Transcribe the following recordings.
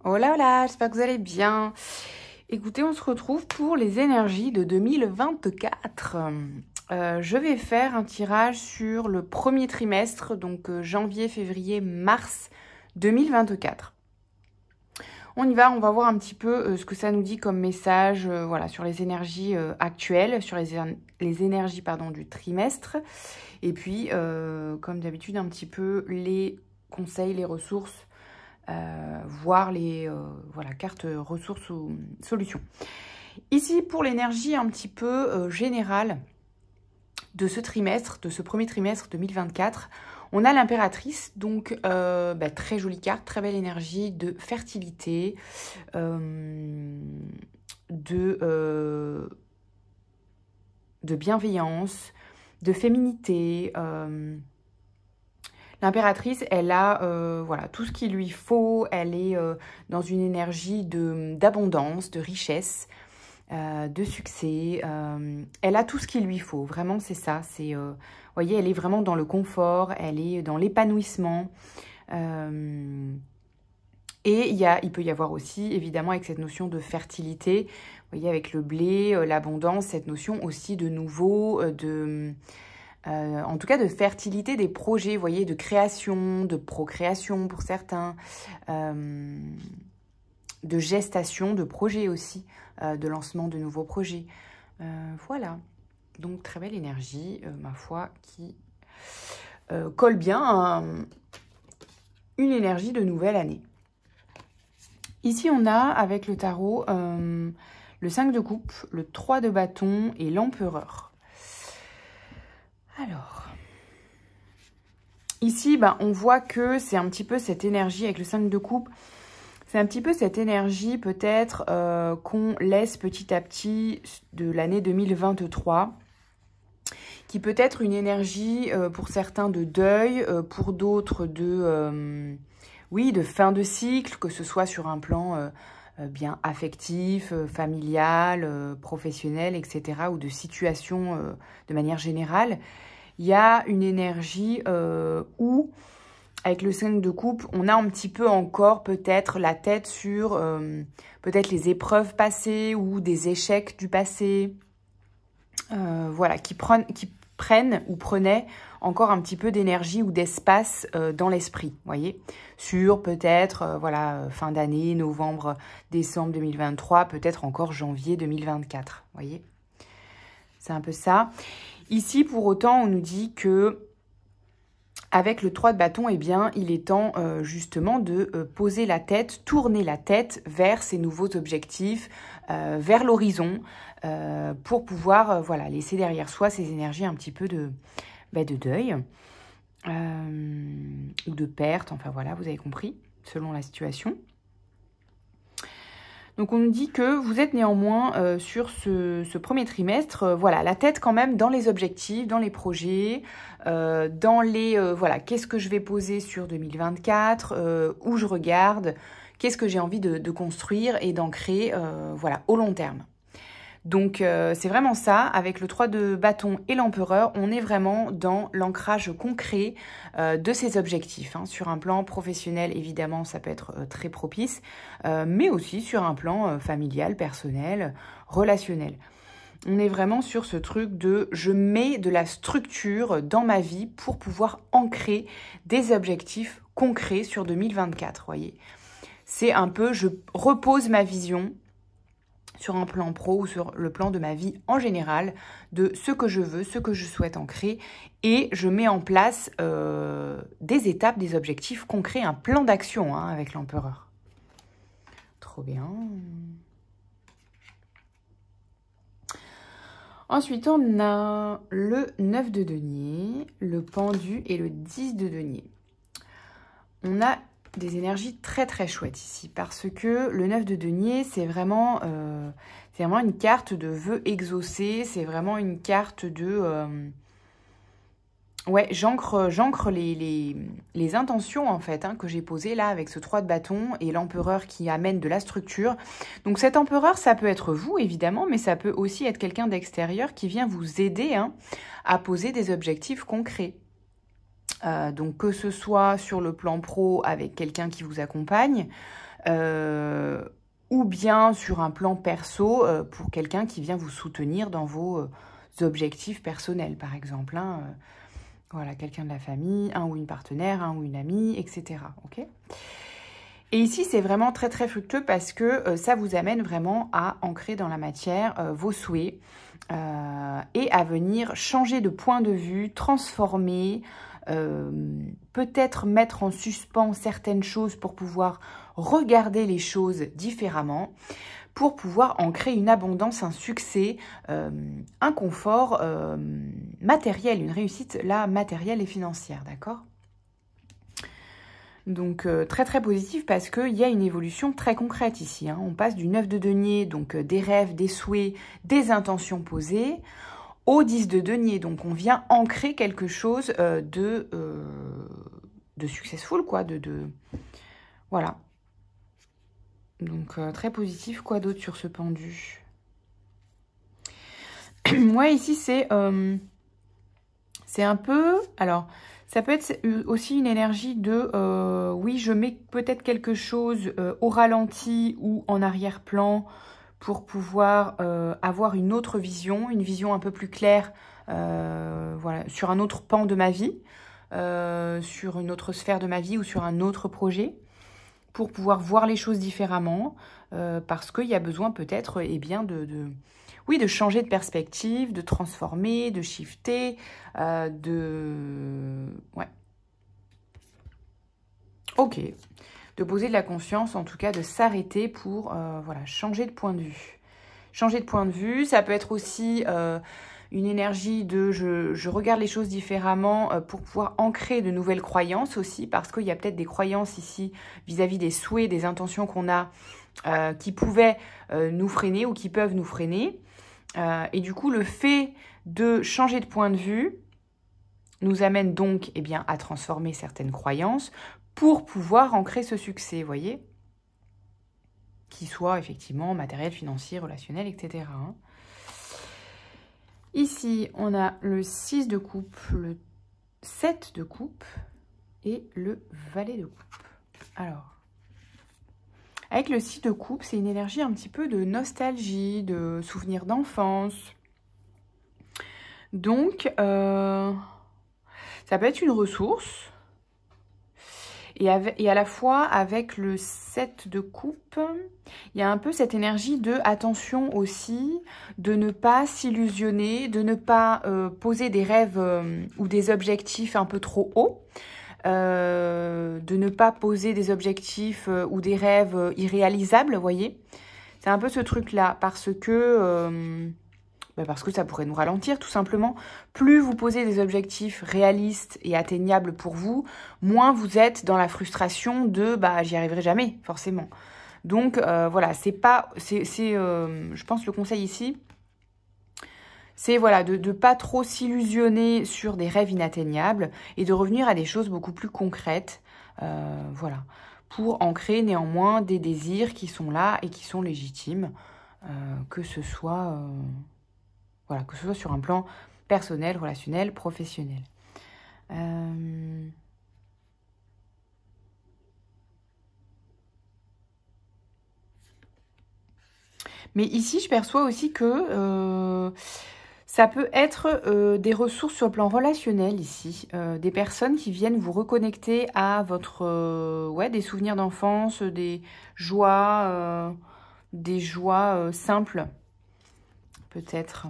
Hola, hola, j'espère que vous allez bien. Écoutez, on se retrouve pour les énergies de 2024. Je vais faire un tirage sur le premier trimestre, donc janvier, février, mars 2024. On y va, on va voir un petit peu ce que ça nous dit comme message voilà, sur les énergies actuelles, sur les énergies du trimestre. Et puis, comme d'habitude, un petit peu les conseils, les ressources, voir les cartes ressources ou solutions. Ici, pour l'énergie un petit peu générale de ce trimestre, de ce premier trimestre 2024, on a l'impératrice, donc très jolie carte, très belle énergie de fertilité, de bienveillance, de féminité. L'impératrice, elle a tout ce qu'il lui faut, elle est dans une énergie d'abondance, de richesse, de succès. Elle a tout ce qu'il lui faut, vraiment c'est ça. Vous voyez, elle est vraiment dans le confort, elle est dans l'épanouissement. Et il peut y avoir aussi, évidemment, avec cette notion de fertilité, vous voyez, avec le blé, l'abondance, cette notion aussi de nouveau, en tout cas de fertilité des projets, vous voyez, de création, de procréation pour certains, de gestation de projets aussi, de lancement de nouveaux projets. Voilà, donc très belle énergie, ma foi, qui colle bien à une énergie de nouvelle année. Ici, on a, avec le tarot, le 5 de coupe, le 3 de bâton et l'empereur. Alors, ici, on voit que c'est un petit peu cette énergie avec le 5 de coupe. C'est un petit peu cette énergie peut-être qu'on laisse petit à petit de l'année 2023, qui peut être une énergie pour certains de deuil, pour d'autres de fin de cycle, que ce soit sur un plan bien affectif, familial, professionnel, etc., ou de situation de manière générale. Il y a une énergie où, avec le 5 de coupe, on a un petit peu encore peut-être la tête sur peut-être les épreuves passées ou des échecs du passé, qui prennent ou prenaient encore un petit peu d'énergie ou d'espace dans l'esprit, voyez, sur peut-être fin d'année, novembre, décembre 2023, peut-être encore janvier 2024, voyez. C'est un peu ça. Ici, pour autant, on nous dit que avec le 3 de bâton, eh bien, il est temps justement de poser la tête, tourner la tête vers ces nouveaux objectifs, vers l'horizon, pour pouvoir laisser derrière soi ces énergies un petit peu de deuil ou de perte. Enfin voilà, vous avez compris, selon la situation. Donc, on nous dit que vous êtes néanmoins sur ce premier trimestre, la tête quand même dans les objectifs, dans les projets, dans les, qu'est-ce que je vais poser sur 2024, où je regarde, qu'est-ce que j'ai envie de construire et d'ancrer, au long terme. Donc, c'est vraiment ça, avec le 3 de bâton et l'empereur, on est vraiment dans l'ancrage concret de ces objectifs. Sur un plan professionnel, évidemment, ça peut être très propice, mais aussi sur un plan familial, personnel, relationnel. On est vraiment sur ce truc de je mets de la structure dans ma vie pour pouvoir ancrer des objectifs concrets sur 2024, voyez. C'est un peu, je repose ma vision sur un plan pro ou sur le plan de ma vie en général, de ce que je veux, ce que je souhaite ancrer, et je mets en place des étapes, des objectifs concrets, un plan d'action avec l'empereur. Trop bien. Ensuite, on a le 9 de denier, le pendu et le 10 de denier. On a des énergies très très chouettes ici parce que le 9 de denier, c'est vraiment une carte de vœux exaucés, c'est vraiment une carte de... j'ancre les intentions en fait que j'ai posées là avec ce 3 de bâton et l'empereur qui amène de la structure. Donc cet empereur, ça peut être vous évidemment, mais ça peut aussi être quelqu'un d'extérieur qui vient vous aider à poser des objectifs concrets. Donc que ce soit sur le plan pro avec quelqu'un qui vous accompagne, ou bien sur un plan perso pour quelqu'un qui vient vous soutenir dans vos objectifs personnels, par exemple. Hein, voilà, quelqu'un de la famille, un ou une partenaire, un ou une amie, etc. Ok ? Et ici, c'est vraiment très très fructueux parce que ça vous amène vraiment à ancrer dans la matière vos souhaits et à venir changer de point de vue, transformer, peut-être mettre en suspens certaines choses pour pouvoir regarder les choses différemment, pour pouvoir en créer une abondance, un succès, un confort matériel, une réussite là matérielle et financière, d'accord ? Donc très très positif parce qu'il y a une évolution très concrète ici. Hein. On passe du 9 de denier, donc des rêves, des souhaits, des intentions posées, au 10 de denier. Donc on vient ancrer quelque chose de successful, quoi. Voilà. Donc très positif. Quoi d'autre sur ce pendu? Moi ici c'est un peu... Alors... Ça peut être aussi une énergie de oui, je mets peut-être quelque chose au ralenti ou en arrière-plan pour pouvoir avoir une autre vision, une vision un peu plus claire voilà, sur un autre pan de ma vie, sur une autre sphère de ma vie ou sur un autre projet, pour pouvoir voir les choses différemment, parce qu'il y a besoin peut-être oui, de changer de perspective, de transformer, de shifter, ouais. Ok. De poser de la conscience, en tout cas de s'arrêter pour voilà, changer de point de vue. Changer de point de vue, ça peut être aussi une énergie de je regarde les choses différemment pour pouvoir ancrer de nouvelles croyances aussi, parce qu'il y a peut-être des croyances ici vis-à-vis des souhaits, des intentions qu'on a qui pouvaient nous freiner ou qui peuvent nous freiner. Et du coup, le fait de changer de point de vue nous amène donc à transformer certaines croyances pour pouvoir ancrer ce succès, vous voyez, qui soit effectivement matériel, financier, relationnel, etc. Hein. Ici, on a le 6 de coupe, le 7 de coupe et le valet de coupe. Alors, avec le 6 de coupe, c'est une énergie un petit peu de nostalgie, de souvenirs d'enfance. Donc, ça peut être une ressource. Et à la fois, avec le 7 de coupe, il y a un peu cette énergie de attention aussi, de ne pas s'illusionner, de ne pas poser des rêves ou des objectifs un peu trop hauts. De ne pas poser des objectifs ou des rêves irréalisables, vous voyez. C'est un peu ce truc-là, parce que ça pourrait nous ralentir, tout simplement. Plus vous posez des objectifs réalistes et atteignables pour vous, moins vous êtes dans la frustration de « j'y arriverai jamais », forcément. Donc, voilà, je pense le conseil ici, c'est voilà, de ne pas trop s'illusionner sur des rêves inatteignables et de revenir à des choses beaucoup plus concrètes, voilà, pour ancrer néanmoins des désirs qui sont là et qui sont légitimes, que ce soit sur un plan personnel, relationnel, professionnel. Mais ici, je perçois aussi que ça peut être des ressources sur le plan relationnel ici. Des personnes qui viennent vous reconnecter à votre des souvenirs d'enfance, des joies simples, peut-être.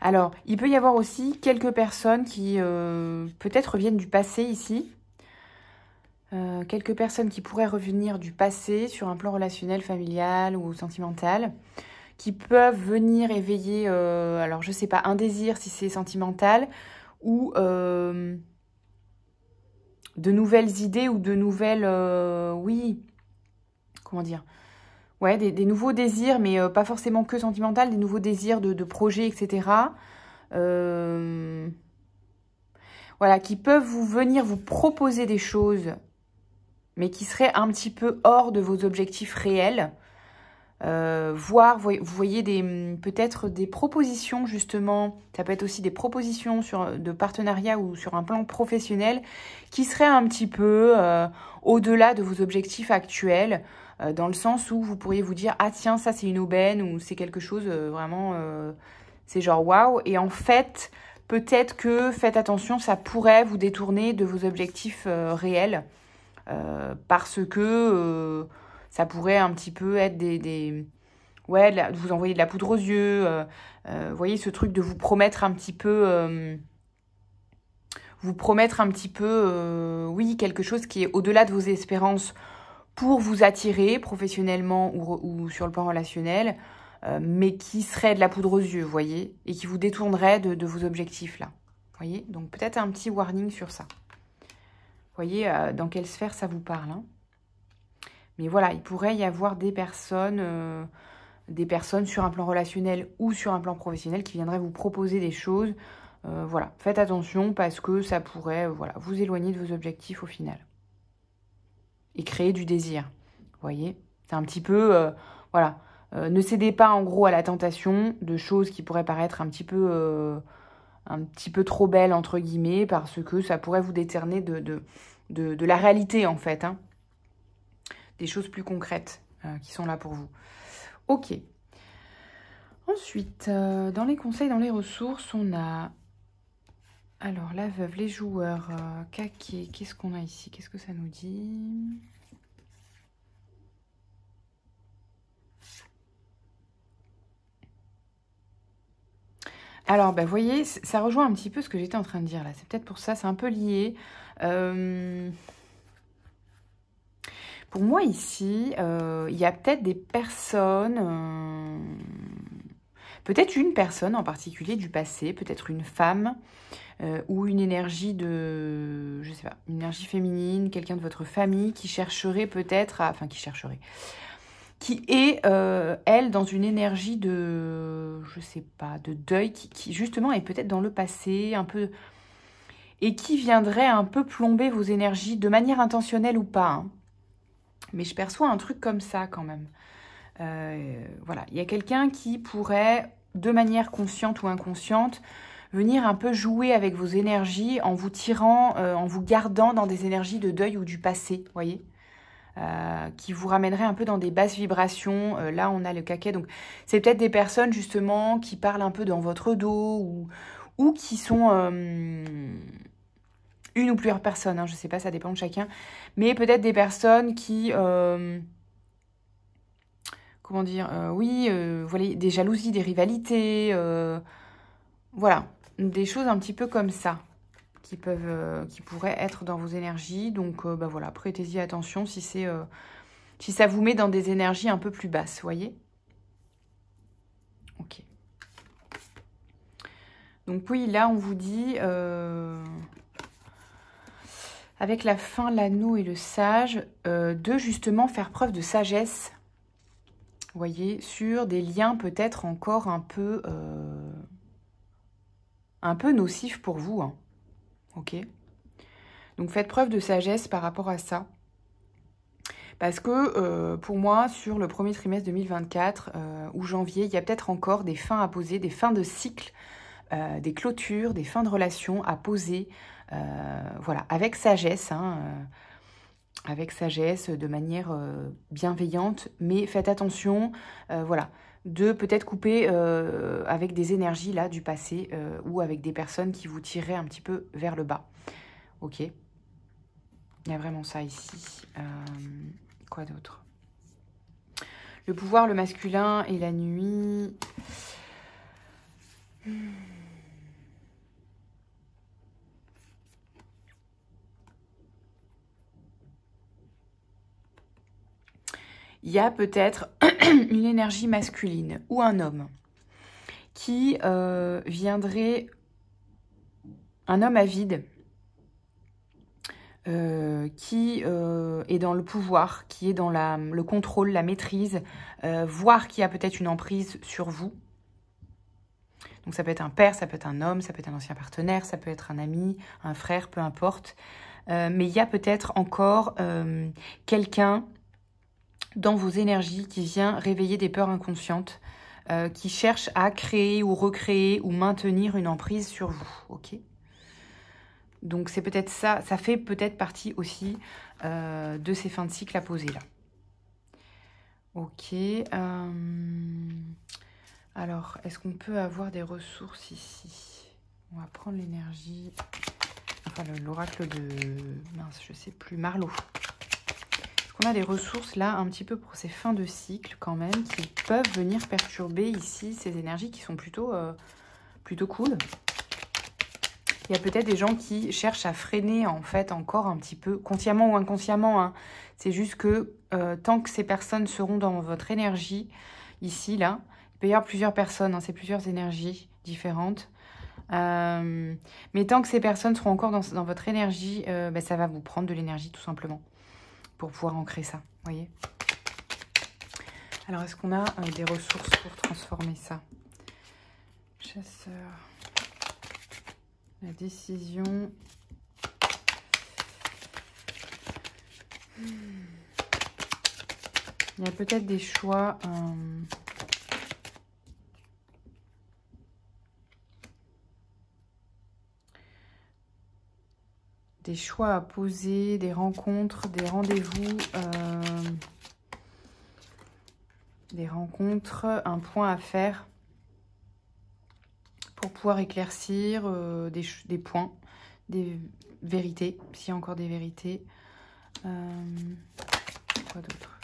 Alors, il peut y avoir aussi quelques personnes qui peut-être reviennent du passé ici. Quelques personnes qui pourraient revenir du passé sur un plan relationnel, familial ou sentimental, qui peuvent venir éveiller, alors je sais pas, un désir si c'est sentimental, ou de nouvelles idées ou de nouvelles, oui, comment dire, ouais, des nouveaux désirs, mais pas forcément que sentimental, des nouveaux désirs de projets, etc. Voilà, qui peuvent venir vous proposer des choses mais qui serait un petit peu hors de vos objectifs réels. Voir, vous voyez peut-être des propositions justement, ça peut être aussi des propositions de partenariat ou sur un plan professionnel qui seraient un petit peu au-delà de vos objectifs actuels, dans le sens où vous pourriez vous dire « Ah tiens, ça c'est une aubaine » ou c'est quelque chose vraiment, c'est genre « Waouh » et en fait, peut-être que, faites attention, ça pourrait vous détourner de vos objectifs réels parce que... ça pourrait un petit peu être ouais, vous envoyer de la poudre aux yeux. Vous voyez, ce truc de vous promettre un petit peu... oui, quelque chose qui est au-delà de vos espérances pour vous attirer professionnellement ou sur le plan relationnel, mais qui serait de la poudre aux yeux, vous voyez, et qui vous détournerait de vos objectifs, là. Vous voyez, donc peut-être un petit warning sur ça. Vous voyez dans quelle sphère ça vous parle, hein. Mais voilà, il pourrait y avoir des personnes sur un plan relationnel ou sur un plan professionnel qui viendraient vous proposer des choses. Voilà, faites attention parce que ça pourrait voilà, vous éloigner de vos objectifs au final. Et créer du désir, vous voyez. C'est un petit peu, voilà, ne cédez pas en gros à la tentation de choses qui pourraient paraître un petit peu trop belles, entre guillemets, parce que ça pourrait vous détourner de la réalité en fait, hein. Des choses plus concrètes qui sont là pour vous. Ok. Ensuite, dans les conseils, dans les ressources, on a... Alors, la veuve, les joueurs, Kaké, qu'est-ce qu'on a ici? Qu'est-ce que ça nous dit? Alors, bah, vous voyez, ça rejoint un petit peu ce que j'étais en train de dire là. C'est peut-être pour ça, c'est un peu lié. Pour moi, ici, il y a peut-être des personnes... peut-être une personne en particulier du passé, peut-être une femme ou une énergie de... je sais pas, une énergie féminine, quelqu'un de votre famille qui chercherait peut-être... Enfin, qui est, elle, dans une énergie de, je sais pas, de deuil, qui justement est peut-être dans le passé, un peu, et qui viendrait un peu plomber vos énergies, de manière intentionnelle ou pas, hein. Mais je perçois un truc comme ça quand même. Voilà, il y a quelqu'un qui pourrait, de manière consciente ou inconsciente, venir un peu jouer avec vos énergies en vous tirant, en vous gardant dans des énergies de deuil ou du passé, vous voyez ? Qui vous ramènerait un peu dans des basses vibrations. Là, on a le Kaké. Donc, c'est peut-être des personnes, justement, qui parlent un peu dans votre dos ou qui sont une ou plusieurs personnes. Hein, je ne sais pas, ça dépend de chacun. Mais peut-être des personnes qui... comment dire oui, voilà, des jalousies, des rivalités. Voilà, des choses un petit peu comme ça. Qui pourraient être dans vos énergies. Donc, bah voilà, prêtez-y attention si ça vous met dans des énergies un peu plus basses, vous voyez. Ok. Donc oui, là, on vous dit, avec la fin, l'anneau et le sage, de justement faire preuve de sagesse, vous voyez, sur des liens peut-être encore un peu nocifs pour vous, hein. Ok. Donc, faites preuve de sagesse par rapport à ça. Parce que, pour moi, sur le premier trimestre 2024 ou janvier, il y a peut-être encore des fins à poser, des fins de cycle, des clôtures, des fins de relations à poser. Voilà, avec sagesse, hein, avec sagesse, de manière bienveillante. Mais faites attention, voilà, de peut-être couper avec des énergies là du passé ou avec des personnes qui vous tireraient un petit peu vers le bas. Ok. Il y a vraiment ça ici. Quoi d'autre? Le pouvoir, le masculin et la nuit. Il y a peut-être une énergie masculine ou un homme qui viendrait, un homme avide, qui est dans le pouvoir, qui est dans le contrôle, la maîtrise, voire qui a peut-être une emprise sur vous. Donc ça peut être un père, ça peut être un homme, ça peut être un ancien partenaire, ça peut être un ami, un frère, peu importe. Mais il y a peut-être encore quelqu'un dans vos énergies, qui vient réveiller des peurs inconscientes, qui cherche à créer ou recréer ou maintenir une emprise sur vous, ok? Donc c'est peut-être ça, ça fait peut-être partie aussi de ces fins de cycle à poser là. Ok. Alors, est-ce qu'on peut avoir des ressources ici? On va prendre l'énergie, enfin l'oracle de, mince, je sais plus, Marlowe. Est-ce qu'on a des ressources là un petit peu pour ces fins de cycle quand même qui peuvent venir perturber ici ces énergies qui sont plutôt cool? Il y a peut-être des gens qui cherchent à freiner en fait encore un petit peu, consciemment ou inconsciemment, hein. C'est juste que tant que ces personnes seront dans votre énergie, ici, là, il peut y avoir plusieurs personnes, hein, c'est plusieurs énergies différentes. Mais tant que ces personnes seront encore dans votre énergie, ben, ça va vous prendre de l'énergie tout simplement pour pouvoir ancrer ça, voyez. Alors, est-ce qu'on a des ressources pour transformer ça? Chasseur... La décision. Il y a peut-être des choix. Des choix à poser, des rencontres, des rendez-vous. Des rencontres, un point à faire. Pour pouvoir éclaircir des points, des vérités, s'il y a encore des vérités. Quoi d'autre?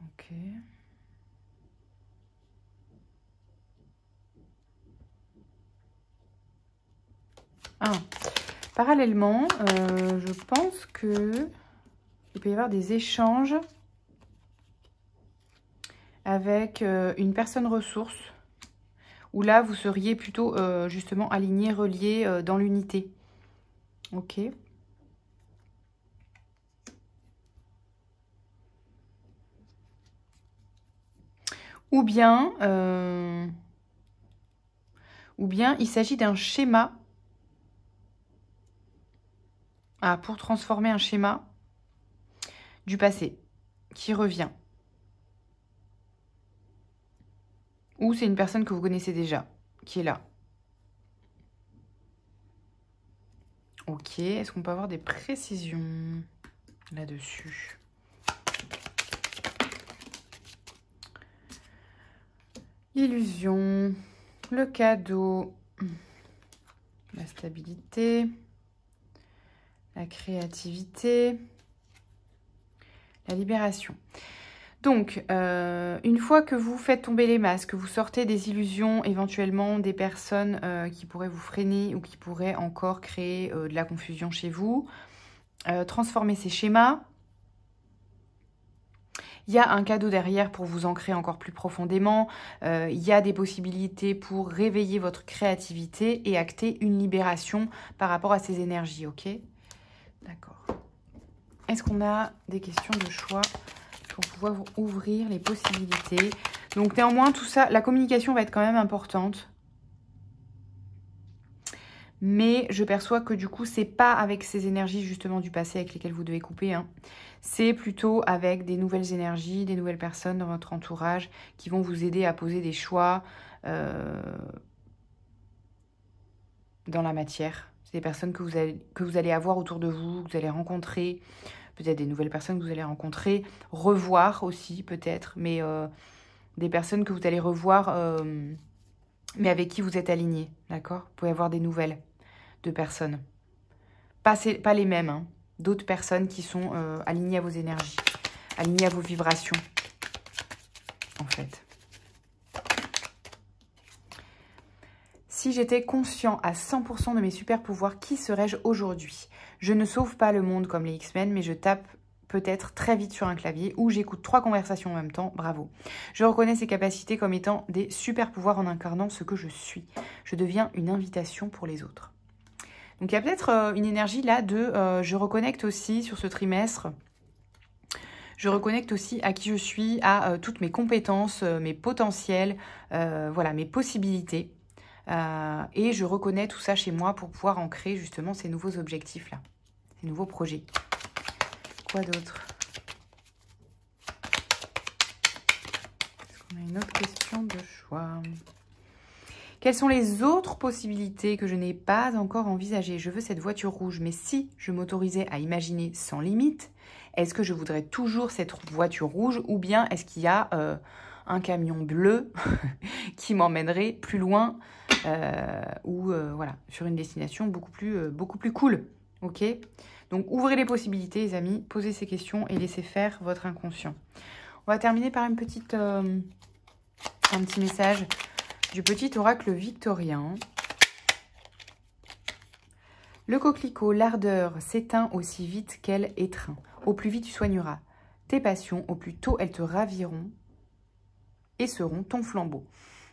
Ok. Ah, parallèlement, je pense que il peut y avoir des échanges avec une personne ressource, où là, vous seriez plutôt justement aligné, relié dans l'unité. Ok. Ou bien il s'agit d'un schéma. Ah, pour transformer un schéma du passé qui revient. Ou c'est une personne que vous connaissez déjà, qui est là. Ok, est-ce qu'on peut avoir des précisions là-dessus? L'illusion, le cadeau, la stabilité, la créativité, la libération. Donc, une fois que vous faites tomber les masques, que vous sortez des illusions, éventuellement des personnes qui pourraient vous freiner ou qui pourraient encore créer de la confusion chez vous, transformez ces schémas. Il y a un cadeau derrière pour vous ancrer encore plus profondément. Il y a des possibilités pour réveiller votre créativité et acter une libération par rapport à ces énergies, ok? D'accord. Est-ce qu'on a des questions de choix pour pouvoir ouvrir les possibilités? Donc néanmoins, tout ça, la communication va être quand même importante. Mais je perçois que du coup, c'est pas avec ces énergies justement du passé avec lesquelles vous devez couper, hein. C'est plutôt avec des nouvelles énergies, des nouvelles personnes dans votre entourage qui vont vous aider à poser des choix dans la matière. C'est des personnes que vous allez avoir autour de vous, que vous allez rencontrer, peut-être des nouvelles personnes que vous allez rencontrer, revoir aussi peut-être, mais des personnes que vous allez revoir, mais avec qui vous êtes aligné, d'accord? Vous pouvez avoir des nouvelles de personnes. Pas les mêmes, hein. D'autres personnes qui sont alignées à vos énergies, alignées à vos vibrations, en fait. Si j'étais conscient à 100% de mes super pouvoirs, qui serais-je aujourd'hui? Je ne sauve pas le monde comme les X-Men, mais je tape peut-être très vite sur un clavier ou j'écoute 3 conversations en même temps. Bravo. Je reconnais ces capacités comme étant des super pouvoirs en incarnant ce que je suis. Je deviens une invitation pour les autres. Donc il y a peut-être une énergie là de je reconnecte aussi sur ce trimestre. Je reconnecte aussi à qui je suis, à toutes mes compétences, mes potentiels, voilà, mes possibilités. Et je reconnais tout ça chez moi pour pouvoir ancrer justement ces nouveaux objectifs-là, ces nouveaux projets. Quoi d'autre? Est-ce qu'on a une autre question de choix? Quelles sont les autres possibilités que je n'ai pas encore envisagées? Je veux cette voiture rouge, mais si je m'autorisais à imaginer sans limite, est-ce que je voudrais toujours cette voiture rouge ou bien est-ce qu'il y a un camion bleu qui m'emmènerait plus loin ou voilà, sur une destination beaucoup plus cool? Ok? Donc, ouvrez les possibilités, les amis, posez ces questions et laissez faire votre inconscient. On va terminer par un petit message du petit oracle victorien. Le coquelicot, l'ardeur s'éteint aussi vite qu'elle étreint. Au plus vite tu soigneras tes passions, au plus tôt elles te raviront et seront ton flambeau.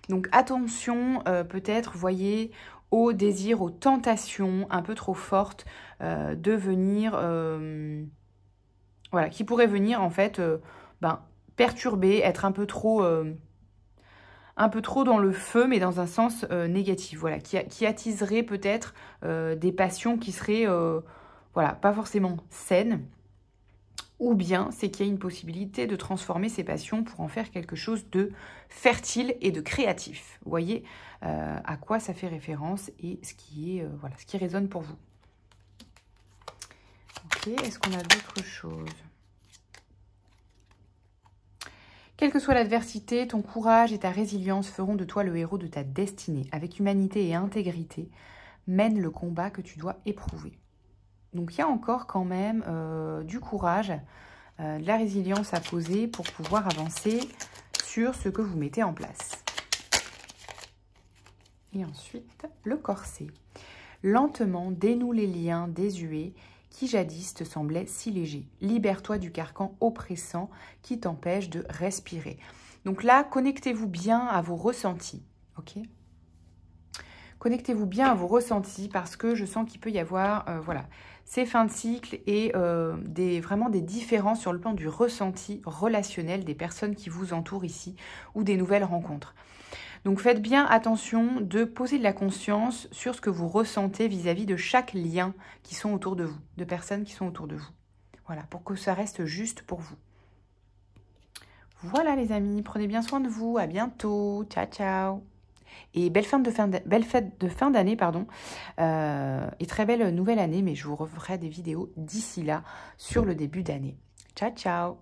Donc attention, peut-être, voyez, aux désirs, aux tentations un peu trop fortes de venir, voilà, qui pourraient venir en fait perturber, être un peu trop dans le feu, mais dans un sens négatif, voilà, qui attiserait peut-être des passions qui seraient, voilà, pas forcément saines, ou bien c'est qu'il y a une possibilité de transformer ces passions pour en faire quelque chose de fertile et de créatif. Vous voyez à quoi ça fait référence et ce qui est, voilà, ce qui résonne pour vous. Ok, est-ce qu'on a d'autres choses? Quelle que soit l'adversité, ton courage et ta résilience feront de toi le héros de ta destinée. Avec humanité et intégrité, mène le combat que tu dois éprouver. Donc il y a encore quand même du courage, de la résilience à poser pour pouvoir avancer sur ce que vous mettez en place. Et ensuite, le corset. Lentement, dénoue les liens désuets qui jadis te semblaient si légers. Libère-toi du carcan oppressant qui t'empêche de respirer. Donc là, connectez-vous bien à vos ressentis, ok? Connectez-vous bien à vos ressentis parce que je sens qu'il peut y avoir, voilà, ces fins de cycle et vraiment des différences sur le plan du ressenti relationnel des personnes qui vous entourent ici ou des nouvelles rencontres. Donc faites bien attention de poser de la conscience sur ce que vous ressentez vis-à-vis de chaque lien qui sont autour de vous, de personnes qui sont autour de vous. Voilà, pour que ça reste juste pour vous. Voilà les amis, prenez bien soin de vous, à bientôt, ciao ciao. Et belle fête de fin d'année, pardon, et très belle nouvelle année, mais je vous referai des vidéos d'ici là sur le début d'année. Ciao ciao.